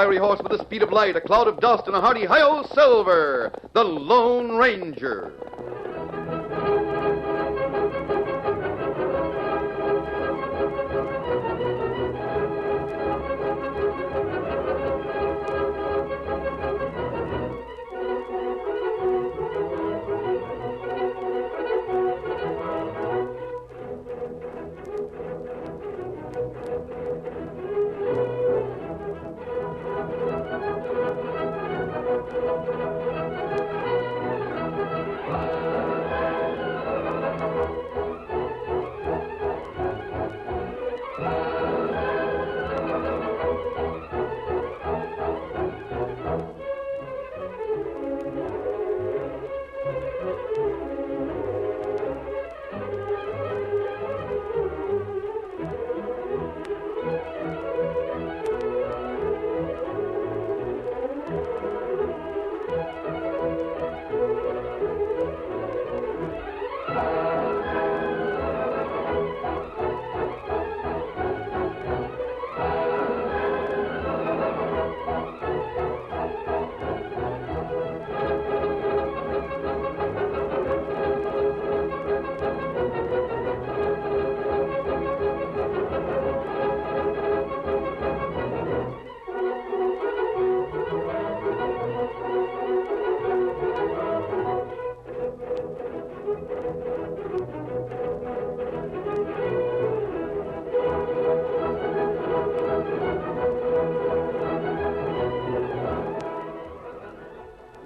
fiery horse with the speed of light, a cloud of dust, and a hearty hi-yo Silver, the Lone Ranger.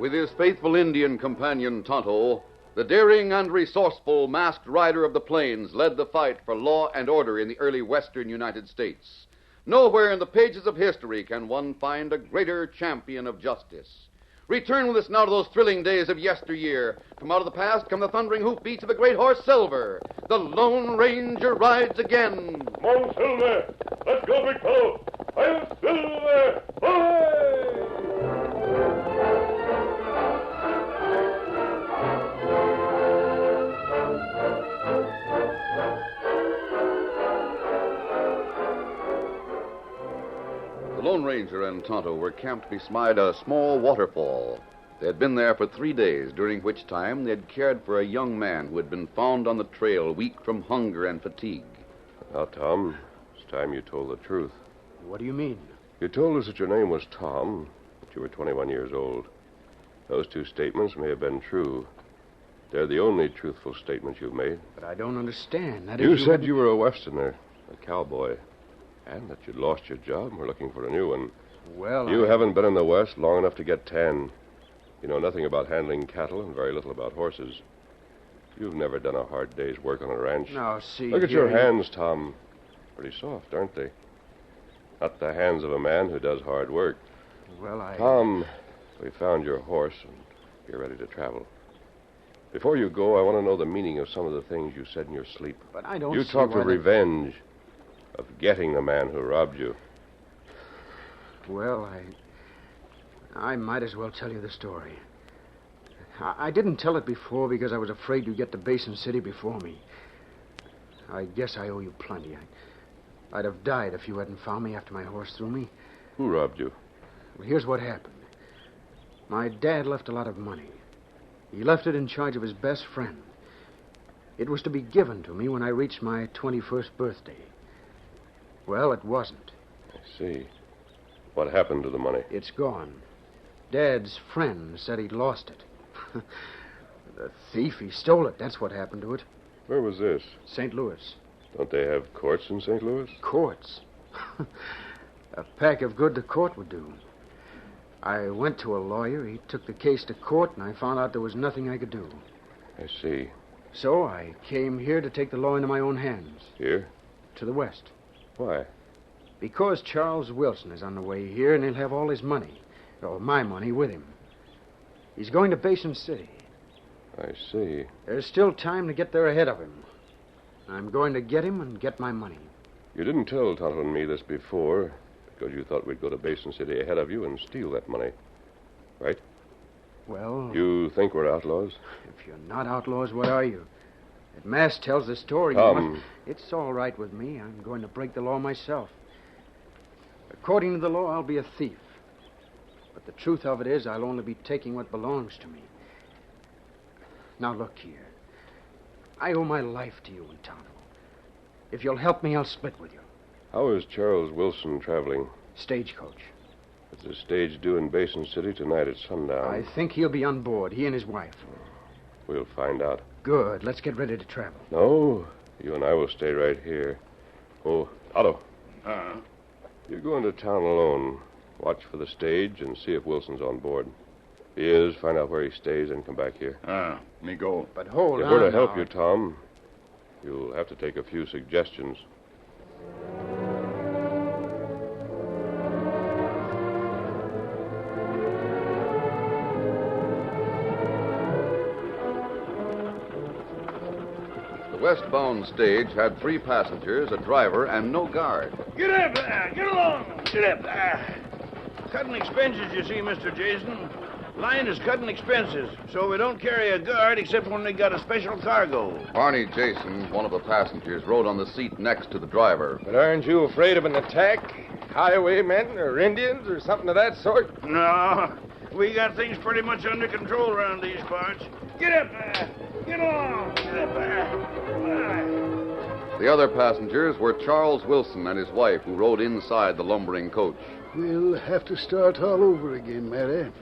With his faithful Indian companion, Tonto, the daring and resourceful masked rider of the plains led the fight for law and order in the early western United States. Nowhere in the pages of history can one find a greater champion of justice. Return with us now to those thrilling days of yesteryear. From out of the past come the thundering hoofbeats of the great horse Silver. The Lone Ranger rides again. Come on, Silver. Let's go, big fellow. Hi-yo, Silver. Away! The Lone Ranger and Tonto were camped beside a small waterfall. They had been there for 3 days, during which time they had cared for a young man who had been found on the trail, weak from hunger and fatigue. Now, Tom, it's time you told the truth. What do you mean? You told us that your name was Tom, that you were 21 years old. Those two statements may have been true. They're the only truthful statements you've made. But I don't understand. That You is, said you were a Westerner, a cowboy, and that you'd lost your job and were looking for a new one. Well, You haven't been in the West long enough to get tan. You know nothing about handling cattle and very little about horses. You've never done a hard day's work on a ranch. Now, see Look at here, your hands, Tom. Pretty soft, aren't they? Not the hands of a man who does hard work. Well, Tom, we found your horse, and you're ready to travel. Before you go, I want to know the meaning of some of the things you said in your sleep. But I don't You see talked why of revenge, of getting the man who robbed you. Well, I might as well tell you the story. I didn't tell it before because I was afraid you'd get to Basin City before me. I guess I owe you plenty. I'd have died if you hadn't found me after my horse threw me. Who robbed you? Well, here's what happened. My dad left a lot of money. He left it in charge of his best friend. It was to be given to me when I reached my 21st birthday. Well, it wasn't. I see. What happened to the money? It's gone. Dad's friend said he'd lost it. The thief, he stole it. That's what happened to it. Where was this? St. Louis. Don't they have courts in St. Louis? Courts? A pack of good to court would do. I went to a lawyer. He took the case to court, and I found out there was nothing I could do. I see. So I came here to take the law into my own hands. Here? To the west. Why? Because Charles Wilson is on the way here, and he'll have all his money. Or my money with him. He's going to Basin City. I see. There's still time to get there ahead of him. I'm going to get him and get my money. You didn't tell Tonto and me this before because you thought we'd go to Basin City ahead of you and steal that money. Right? Well... You think we're outlaws? If you're not outlaws, what are you? If Mass tells the story... Tom. It's all right with me. I'm going to break the law myself. According to the law, I'll be a thief. But the truth of it is, I'll only be taking what belongs to me. Now, look here. I owe my life to you and Tonto. If you'll help me, I'll split with you. How is Charles Wilson traveling? Stagecoach. Is the stage due in Basin City tonight at sundown? I think he'll be on board, he and his wife. We'll find out. Good. Let's get ready to travel. No, you and I will stay right here. Oh, Otto. You're going to town alone. Watch for the stage and see if Wilson's on board. If he is, find out where he stays and come back here. Me go. But hold If on. we're to help now. you, Tom, you'll have to take a few suggestions. The westbound stage had 3 passengers, a driver, and no guard. Get up! Get along! Get up! Cutting expenses, you see, Mr. Jason. Line is cutting expenses, so we don't carry a guard except when we got a special cargo. Barney Jason, one of the passengers, rode on the seat next to the driver. But aren't you afraid of an attack? Highwaymen or Indians or something of that sort? No, we got things pretty much under control around these parts. Get up! Get along! Get up! The other passengers were Charles Wilson and his wife, who rode inside the lumbering coach. We'll have to start all over again, Mary.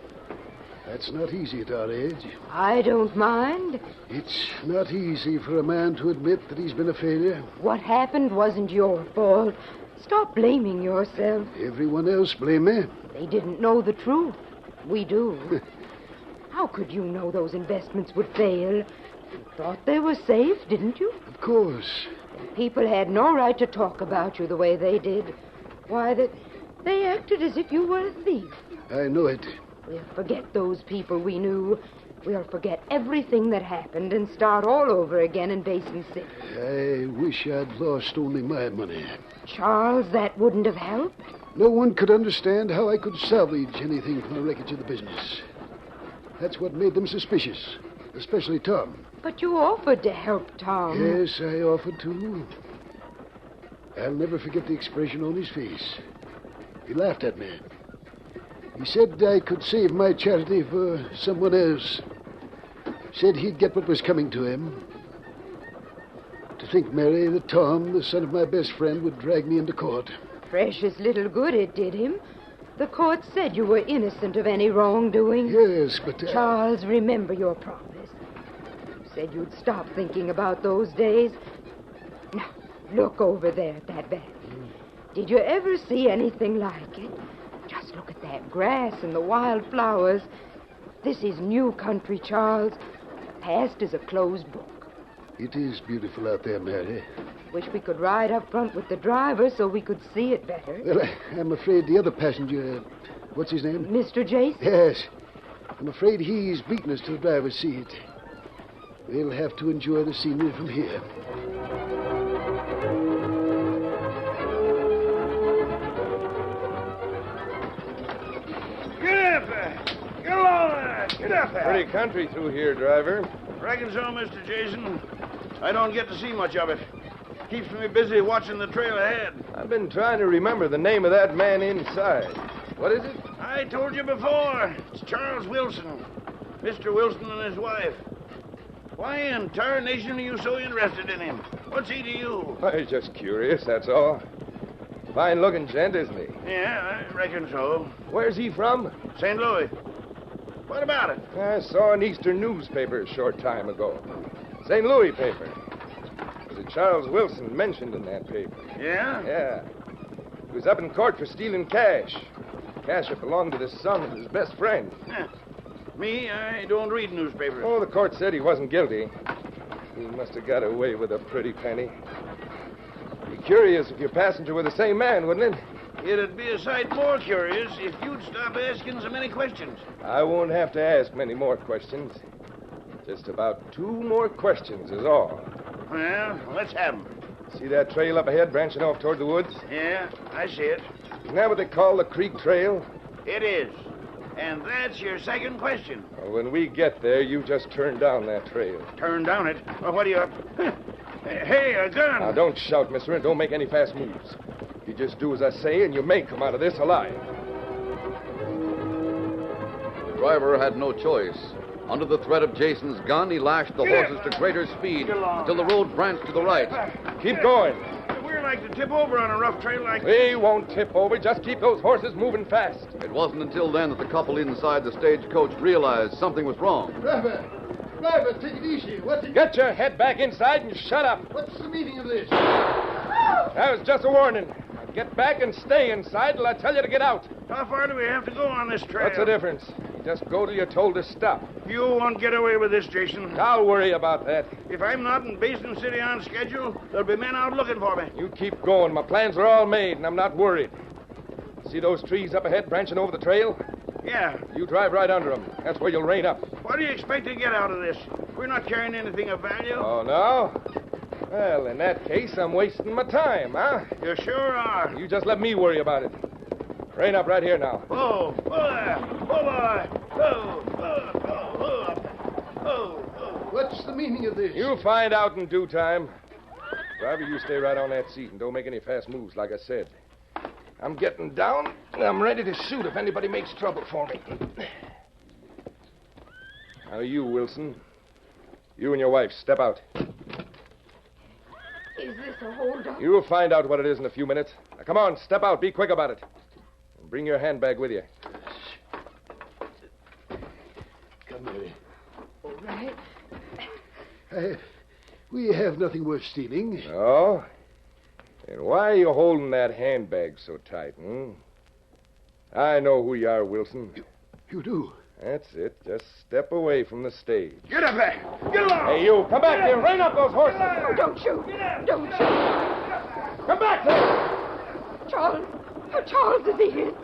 That's not easy at our age. I don't mind. It's not easy for a man to admit that he's been a failure. What happened wasn't your fault. Stop blaming yourself. Everyone else blame me. They didn't know the truth. We do. How could you know those investments would fail? You thought they were safe, didn't you? Of course. People had no right to talk about you the way they did. Why, they acted as if you were a thief. I know it. We'll forget those people we knew. We'll forget everything that happened and start all over again in Basin City. I wish I'd lost only my money. Charles, that wouldn't have helped. No one could understand how I could salvage anything from the wreckage of the business. That's what made them suspicious, especially Tom. But you offered to help Tom. Yes, I offered to. I'll never forget the expression on his face. He laughed at me. He said I could save my charity for someone else. Said he'd get what was coming to him. To think, Mary, that Tom, the son of my best friend, would drag me into court. Precious little good it did him. The court said you were innocent of any wrongdoing. Yes, but... Charles, remember your promise. You said you'd stop thinking about those days. Now, look over there at that valley. Did you ever see anything like it? Just look at that grass and the wild flowers. This is new country, Charles. Past is a closed book. It is beautiful out there, Mary. Wish we could ride up front with the driver so we could see it better. Well, I'm afraid the other passenger... What's his name? Mr. Jason? Yes. I'm afraid he's beaten us to the driver's seat. We'll have to enjoy the scenery from here. Get up! Get along! Get up! Pretty country through here, driver. Reckon so, Mr. Jason. I don't get to see much of it. Keeps me busy watching the trail ahead. I've been trying to remember the name of that man inside. What is it? I told you before. It's Charles Wilson. Mr. Wilson and his wife. Why in tarnation are you so interested in him? What's he to you? I was just curious, that's all. Fine-looking gent, isn't he? Yeah, I reckon so. Where's he from? St. Louis. What about it? I saw an Eastern newspaper a short time ago. St. Louis paper. Was it Charles Wilson mentioned in that paper? Yeah? Yeah. He was up in court for stealing cash. Cash that belonged to the son of his best friend. Huh. Me, I don't read newspapers. Oh, the court said he wasn't guilty. He must have got away with a pretty penny. Be curious if your passenger were the same man, wouldn't it? It'd be a sight more curious if you'd stop asking so many questions. I won't have to ask many more questions. Just about 2 more questions is all. Well, let's have 'em. See that trail up ahead branching off toward the woods? Yeah, I see it. Isn't that what they call the Creek Trail? It is. And that's your second question. Well, when we get there, you just turn down that trail. Turn down it. Well, what are you... Hey, a gun! Now, don't shout, mister, and don't make any fast moves. You just do as I say, and you may come out of this alive. driver had no choice. Under the threat of Jason's gun, he lashed the horses to greater speed until the road branched to the right. Keep going. We're like to tip over on a rough trail like We won't tip over. Just keep those horses moving fast. It wasn't until then that the couple inside the stagecoach realized something was wrong. Driver, take it easy. Get your head back inside and shut up. What's the meaning of this? That was just a warning. Now get back and stay inside till I tell you to get out. How far do we have to go on this trail? What's the difference? You just go till you're told to stop. You won't get away with this, Jason. I'll worry about that. If I'm not in Basin City on schedule, there'll be men out looking for me. You keep going. My plans are all made, and I'm not worried. See those trees up ahead branching over the trail? Yeah. You drive right under them. That's where you'll rein up. What do you expect to get out of this? We're not carrying anything of value. Oh, no? Well, in that case, I'm wasting my time, huh? You sure are. You just let me worry about it. Rein up right here now. Oh, boy. Oh, boy. Oh, oh, oh, oh, oh. What's the meaning of this? You'll find out in due time. Driver, you stay right on that seat and don't make any fast moves, like I said. I'm getting down, and I'm ready to shoot if anybody makes trouble for me. Now, you, Wilson. You and your wife, step out. Is this a holdup? You'll find out what it is in a few minutes. Now, come on, step out. Be quick about it. And bring your handbag with you. Come, Mary. All right. We have nothing worth stealing. Oh? And why are you holding that handbag so tight, I know who you are, Wilson. You do? That's it. Just step away from the stage. Get up there. Get along. Hey, you, come back here. Rein up those horses. Oh, don't shoot. Don't shoot. Come back here. Charles. Oh, Charles, is he hit?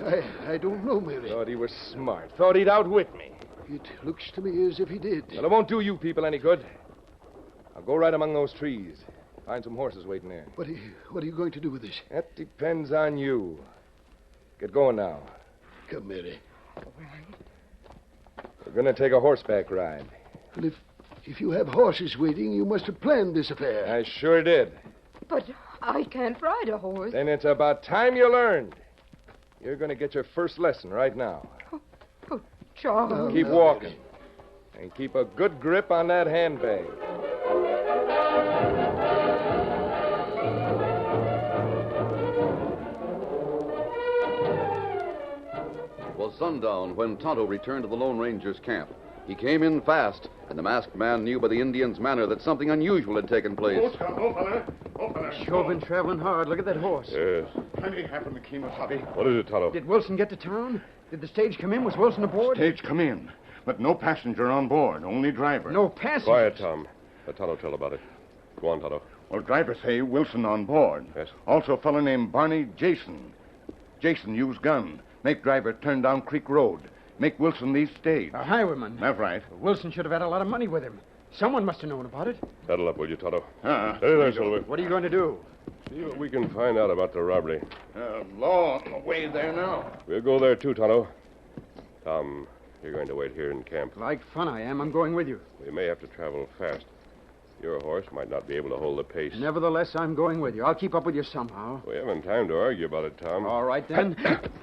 I don't know, Mary. Thought he was smart. Thought he'd outwit me. It looks to me as if he did. Well, it won't do you people any good. I'll go right among those trees. Find some horses waiting there. What are you going to do with this? That depends on you. Get going now. Come, Mary. We're going to take a horseback ride. Well, if you have horses waiting, you must have planned this affair. I sure did. But I can't ride a horse. Then it's about time you learned. You're going to get your first lesson right now. Oh, Charles. Keep walking. And keep a good grip on that handbag. It was sundown when Tonto returned to the Lone Ranger's camp. He came in fast, and the masked man knew by the Indian's manner that something unusual had taken place. fella. Sure been traveling hard. Look at that horse. Yes. Plenty happened to Kemosabe. What is it, Tonto? Did Wilson get to town? Did the stage come in? Was Wilson aboard? Stage come in, but no passenger on board, only driver. No passengers. Quiet, Tom. Let Tonto tell about it. Go on, Tonto. Well, driver say Wilson on board. Yes. Also a fellow named Barney Jason. Jason used gun. Make driver turn down Creek Road. Make Wilson leave stage. A highwayman. That's right. Wilson should have had a lot of money with him. Someone must have known about it. Saddle up, will you, Tonto? Uh-uh. Steady there, Silver. What are you going to do? See what we can find out about the robbery. Long way there now. We'll go there, too, Tonto. Tom, you're going to wait here in camp. Like fun I am. I'm going with you. We may have to travel fast. Your horse might not be able to hold the pace. Nevertheless, I'm going with you. I'll keep up with you somehow. We haven't time to argue about it, Tom. All right, then.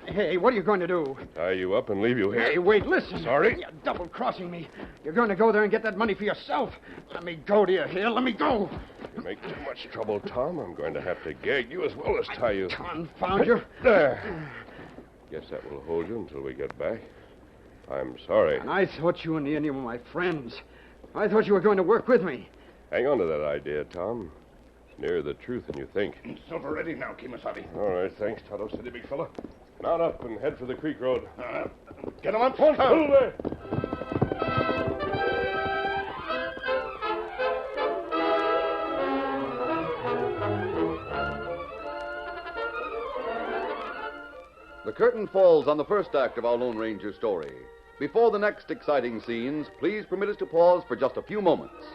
Hey, what are you going to do? Tie you up and leave you here. Hey, wait, listen. Sorry? You're double-crossing me. You're going to go there and get that money for yourself. Let me go, do you hear? Let me go. You make too much trouble, Tom. I'm going to have to gag you as well as tie you. Confound you. There. Guess that will hold you until we get back. I'm sorry. And I thought you and the Indian were my friends. I thought you were going to work with me. Hang on to that idea, Tom. It's nearer the truth than you think. Silver ready now, Kemosabe. All right, thanks, Tonto. Steady, big fella. Mount up and head for the creek road. Get him on full time. Hold there. The curtain falls on the first act of our Lone Ranger story. Before the next exciting scenes, please permit us to pause for just a few moments.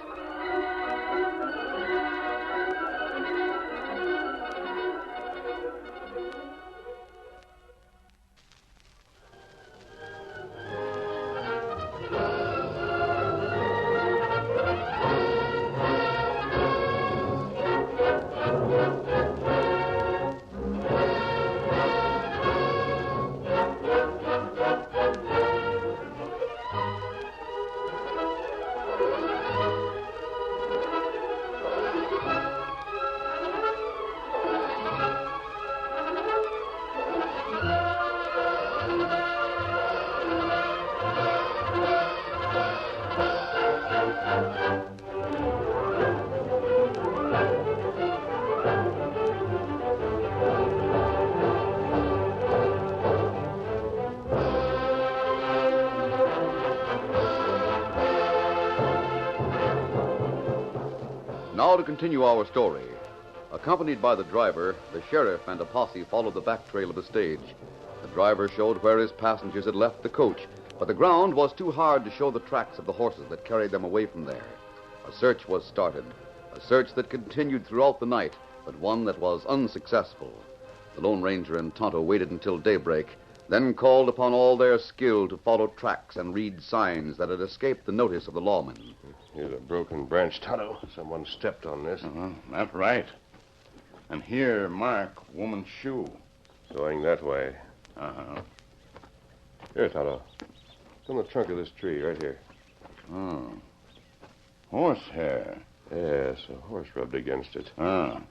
Now to continue our story. Accompanied by the driver, the sheriff and a posse followed the back trail of the stage. The driver showed where his passengers had left the coach, but the ground was too hard to show the tracks of the horses that carried them away from there. A search was started, a search that continued throughout the night, but one that was unsuccessful. The Lone Ranger and Tonto waited until daybreak, then called upon all their skill to follow tracks and read signs that had escaped the notice of the lawmen. Here's a broken branch, Tonto. Someone stepped on this. That's right. And here, mark woman's shoe. Going that way. Uh-huh. Here, Tonto. It's on the trunk of this tree, right here. Oh. Horse hair. Yes, a horse rubbed against it. Ah.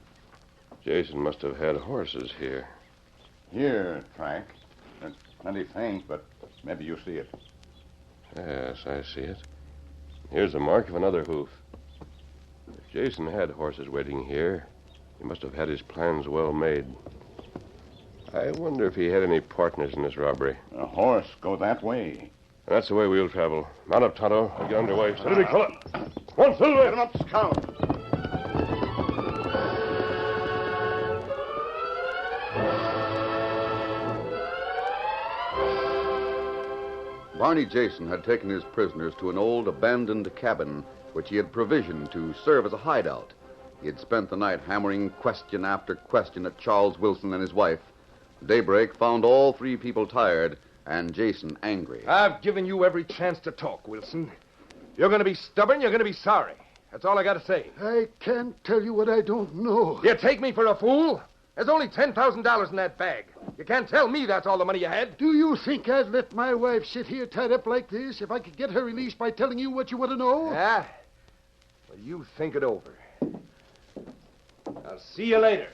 Jason must have had horses here. Here, track. There's plenty faint, but maybe you see it. Yes, I see it. Here's the mark of another hoof. If Jason had horses waiting here, he must have had his plans well made. I wonder if he had any partners in this robbery. A horse go that way. And that's the way we'll travel. Mount up, Tonto. We'll get underway. Steady, big fella. Come on, Silver. Get him up, Scout. Barney Jason had taken his prisoners to an old abandoned cabin which he had provisioned to serve as a hideout. He had spent the night hammering question after question at Charles Wilson and his wife. Daybreak found all three people tired and Jason angry. I've given you every chance to talk, Wilson. You're going to be stubborn, you're going to be sorry. That's all I got to say. I can't tell you what I don't know. You take me for a fool? There's only $10,000 in that bag. You can't tell me that's all the money you had. Do you think I'd let my wife sit here tied up like this if I could get her released by telling you what you want to know? Ah? Well, you think it over. I'll see you later.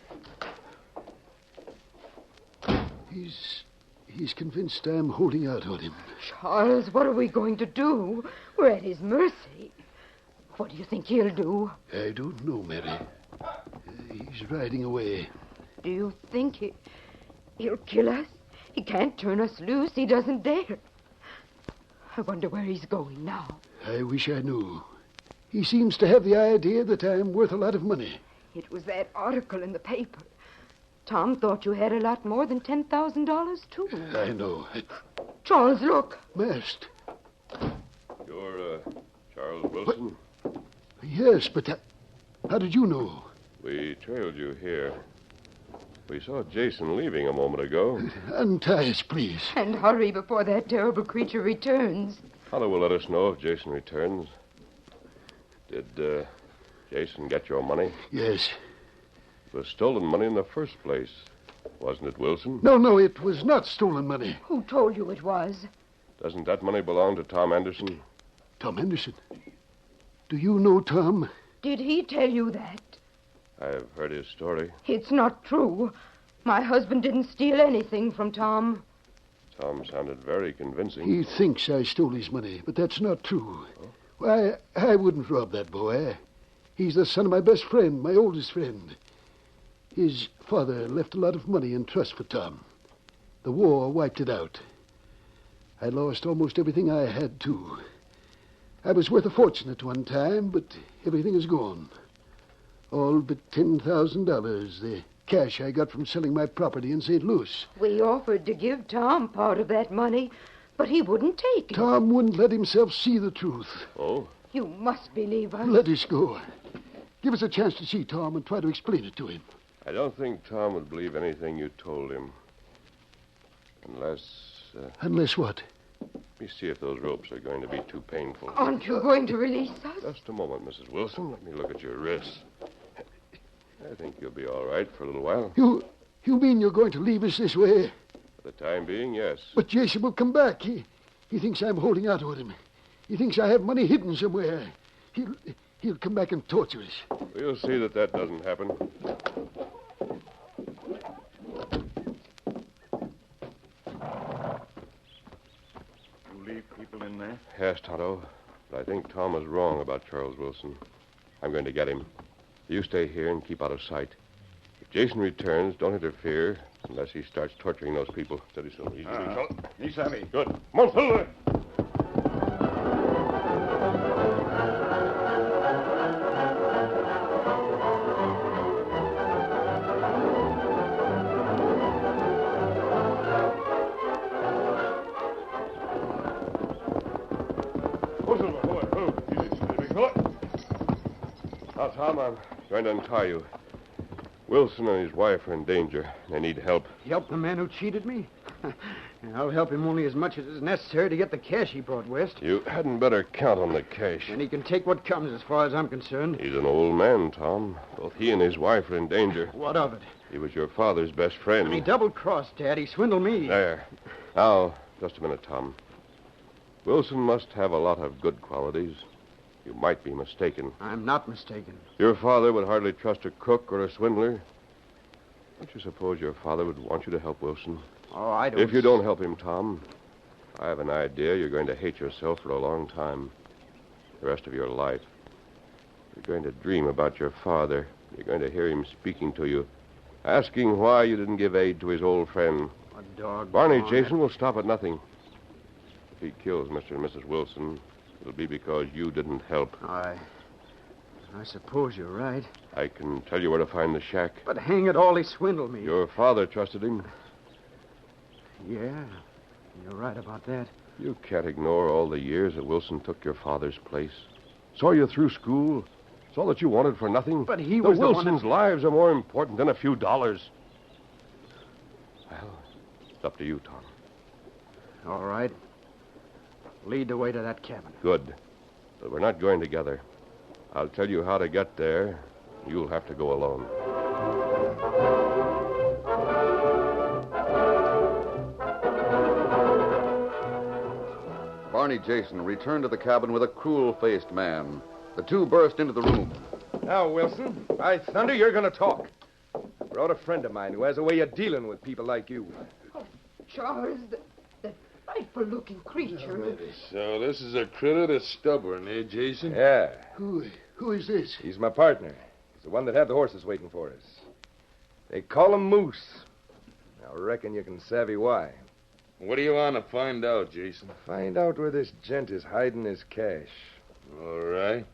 He's convinced I'm holding out on him. Charles, what are we going to do? We're at his mercy. What do you think he'll do? I don't know, Mary. He's riding away. Do you think he'll kill us? He can't turn us loose. He doesn't dare. I wonder where he's going now. I wish I knew. He seems to have the idea that I'm worth a lot of money. It was that article in the paper. Tom thought you had a lot more than $10,000, too. I know. Charles, look. Masked. You're, Charles Wilson? Yes, but how did you know? We trailed you here. We saw Jason leaving a moment ago. Untie us, please. And hurry before that terrible creature returns. Father will let us know if Jason returns. Did, Jason get your money? Yes. It was stolen money in the first place, wasn't it, Wilson? No, it was not stolen money. Who told you it was? Doesn't that money belong to Tom Anderson? Tom Henderson. Do you know Tom? Did he tell you that? I've heard his story. It's not true. My husband didn't steal anything from Tom. Tom sounded very convincing. He thinks I stole his money, but that's not true. Oh? Why, I wouldn't rob that boy. He's the son of my best friend, my oldest friend. His father left a lot of money in trust for Tom. The war wiped it out. I lost almost everything I had, too. I was worth a fortune at one time, but everything is gone. All but $10,000, the cash I got from selling my property in St. Louis. We offered to give Tom part of that money, but he wouldn't take it. Tom wouldn't let himself see the truth. Oh? You must believe us. Let us go. Give us a chance to see Tom and try to explain it to him. I don't think Tom would believe anything you told him. Unless... Unless what? Let me see if those ropes are going to be too painful. Aren't you going to release us? Just a moment, Mrs. Wilson. Let me look at your wrists. I think you'll be all right for a little while. You mean you're going to leave us this way? For the time being, yes. But Jason will come back. He thinks I'm holding out on him. He thinks I have money hidden somewhere. He'll come back and torture us. We'll see that doesn't happen. You leave people in there? Yes, Tonto. But I think Tom is wrong about Charles Wilson. I'm going to get him. You stay here and keep out of sight. If Jason returns, don't interfere unless he starts torturing those people. Steady, Silver. Easy, He's savvy. Good. Come on, Silver. Now, Tom, I'm going to untie you. Wilson and his wife are in danger. They need help. Help the man who cheated me? I'll help him only as much as is necessary to get the cash he brought west. You hadn't better count on the cash. And he can take what comes as far as I'm concerned. He's an old man, Tom. Both he and his wife are in danger. What of it? He was your father's best friend. And he double-crossed, Dad. He swindled me. There. Now, just a minute, Tom. Wilson must have a lot of good qualities. You might be mistaken. I'm not mistaken. Your father would hardly trust a crook or a swindler. Don't you suppose your father would want you to help Wilson? Oh, I don't... If you don't help him, Tom, I have an idea you're going to hate yourself for a long time. The rest of your life. You're going to dream about your father. You're going to hear him speaking to you, asking why you didn't give aid to his old friend. A dog. Barney Jason will stop at nothing. If he kills Mr. and Mrs. Wilson, it'll be because you didn't help. I suppose you're right. I can tell you where to find the shack. But hang it all, he swindled me. Your father trusted him. Yeah, you're right about that. You can't ignore all the years that Wilson took your father's place. Saw you through school. Saw that you wanted for nothing. But he was the Wilsons' lives are more important than a few dollars. Well, it's up to you, Tom. All right. Lead the way to that cabin. Good. But we're not going together. I'll tell you how to get there. You'll have to go alone. Barney Jason returned to the cabin with a cruel-faced man. The two burst into the room. Now, Wilson, by thunder, you're going to talk. Brought a friend of mine who has a way of dealing with people like you. Oh, Charles, that frightful-looking creature. So this is a critter that's stubborn, eh, Jason? Yeah. Who is this? He's my partner. He's the one that had the horses waiting for us. They call him Moose. I reckon you can savvy why. What do you want to find out, Jason? Find out where this gent is hiding his cash. All right.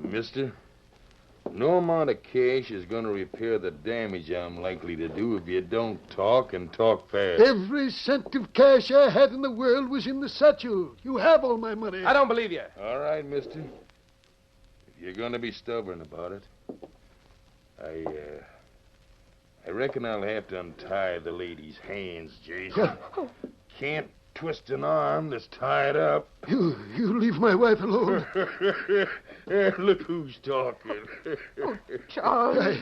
Mister, no amount of cash is going to repair the damage I'm likely to do if you don't talk and talk fast. Every cent of cash I had in the world was in the satchel. You have all my money. I don't believe you. All right, mister. If you're going to be stubborn about it, I reckon I'll have to untie the lady's hands, Jason. Can't twist an arm that's tied up. You leave my wife alone. Look who's talking. Oh, Charles.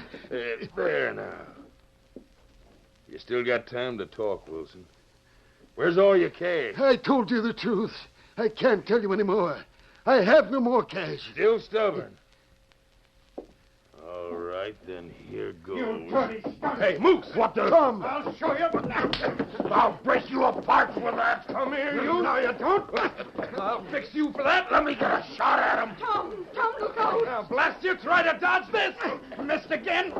There now. You still got time to talk, Wilson. Where's all your cash? I told you the truth. I can't tell you any more. I have no more cash. Still stubborn. All right, then here goes. Hey, Moose! What the... Come. I'll show you. I'll break you apart for that. Come here, you. No, you don't. I'll fix you for that. Let me get a shot at him. Tom, look out. Now, blast you, try to dodge this. Missed again.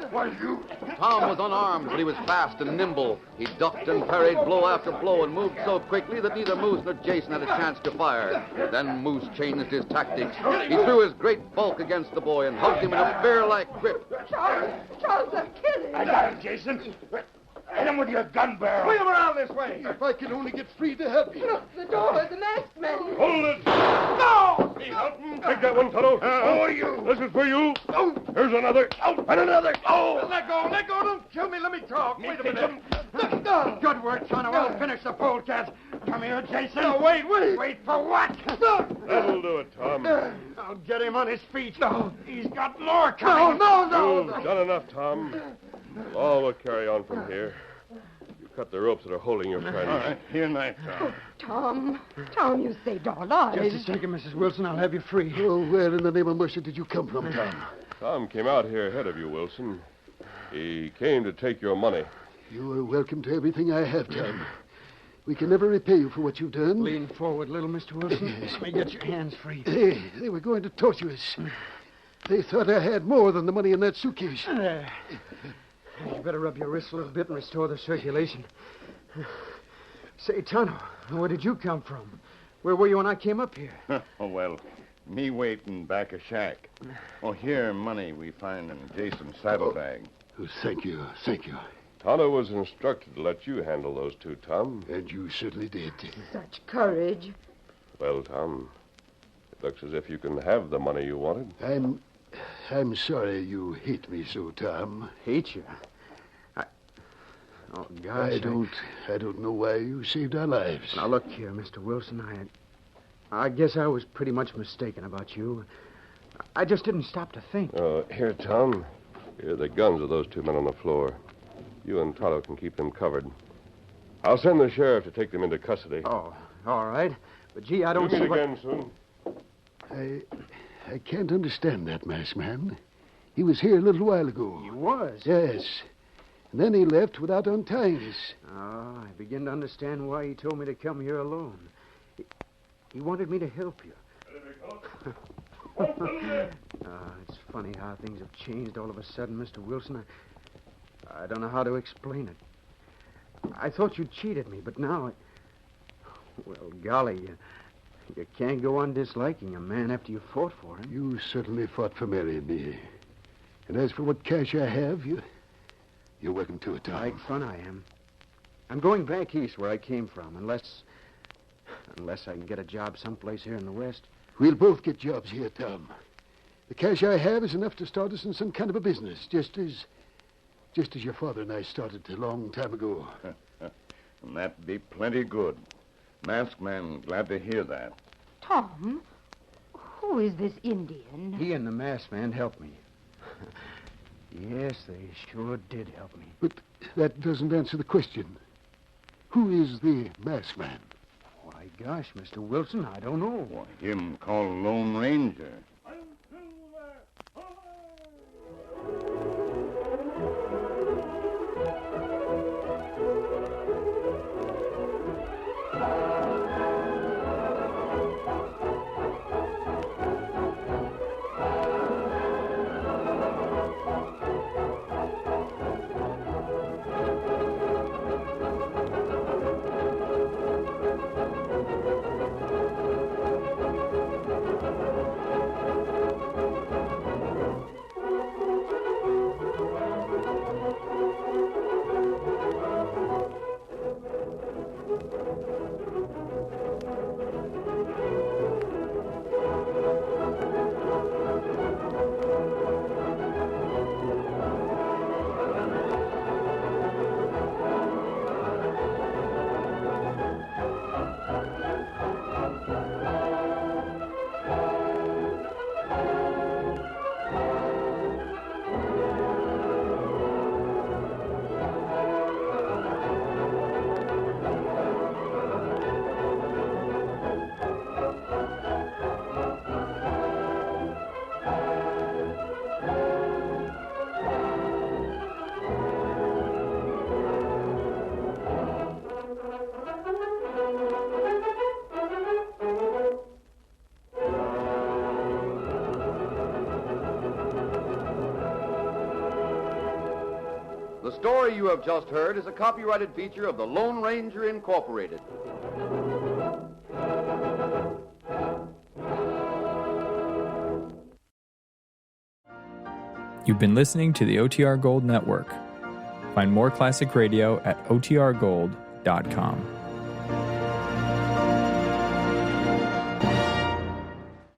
What are you? Tom was unarmed, but he was fast and nimble. He ducked and parried blow after blow and moved so quickly that neither Moose nor Jason had a chance to fire. Then Moose changed his tactics. He threw his great bulk against the boy and hugged him in a bear-like grip. Charles, they're killing. I got him, Jason. Hit him with your gun barrel. Swing him around this way. If I could only get free to help you. Look, the door, the masked man. Hold it! No! Need help? Take that one, Toto. Who are you? This is for you. Oh, Here's another. and another. Oh! Let go. Don't kill me. Let me talk. Wait a minute. Good work, Tonto. I'll finish the polecat. Come here, Jason. No, wait. Wait for what? That'll do it, Tom. I'll get him on his feet. No, he's got more coming. No. You've done enough, Tom. The law will carry on from here. You cut the ropes that are holding your friend. All right, here, knife, Tom. Tom, you saved our lives. Just a second, Mrs. Wilson. I'll have you free. Oh, where in the name of mercy did you come from, Tom? Tom came out here ahead of you, Wilson. He came to take your money. You are welcome to everything I have, Tom. We can never repay you for what you've done. Lean forward, little Mr. Wilson. Let me get your hands free. They were going to torture us. They thought I had more than the money in that suitcase. There. You better rub your wrists a little bit and restore the circulation. Say, Tonto, where did you come from? Where were you when I came up here? Oh, well, me waiting back a shack. Oh, here, money we find in Jason's saddlebag. Oh, thank you. Tonto was instructed to let you handle those two, Tom. And you certainly did. Such courage. Well, Tom, Looks as if you can have the money you wanted. I'm sorry you hate me so, Tom. Hate you? Oh, gosh. I don't know why you saved our lives. Now, look here, Mr. Wilson. I guess I was pretty much mistaken about you. I just didn't stop to think. Here, Tom. Here are the guns of those two men on the floor. You and Tonto can keep them covered. I'll send the sheriff to take them into custody. Oh, all right. But, gee, I don't see Meet what... again soon. I can't understand that masked man. He was here a little while ago. He was? Yes. And then he left without untying us. Oh, I begin to understand why he told me to come here alone. He wanted me to help you. It's funny how things have changed all of a sudden, Mr. Wilson. I don't know how to explain it. I thought you cheated me, but now... Well, golly, you can't go on disliking a man after you fought for him. You certainly fought for Mary and me. And as for what cash I have, you're welcome to it, Tom. Like fun I am. I'm going back east where I came from, unless I can get a job someplace here in the West. We'll both get jobs here, Tom. The cash I have is enough to start us in some kind of a business, just as your father and I started a long time ago. And that'd be plenty good. Masked man, glad to hear that. Tom, who is this Indian? He and the masked man helped me. Yes, they sure did help me. But that doesn't answer the question. Who is the masked man? Why, gosh, Mr. Wilson, I don't know. Why, him called Lone Ranger. The story you have just heard is a copyrighted feature of the Lone Ranger Incorporated. You've been listening to the OTR Gold Network. Find more classic radio at otrgold.com.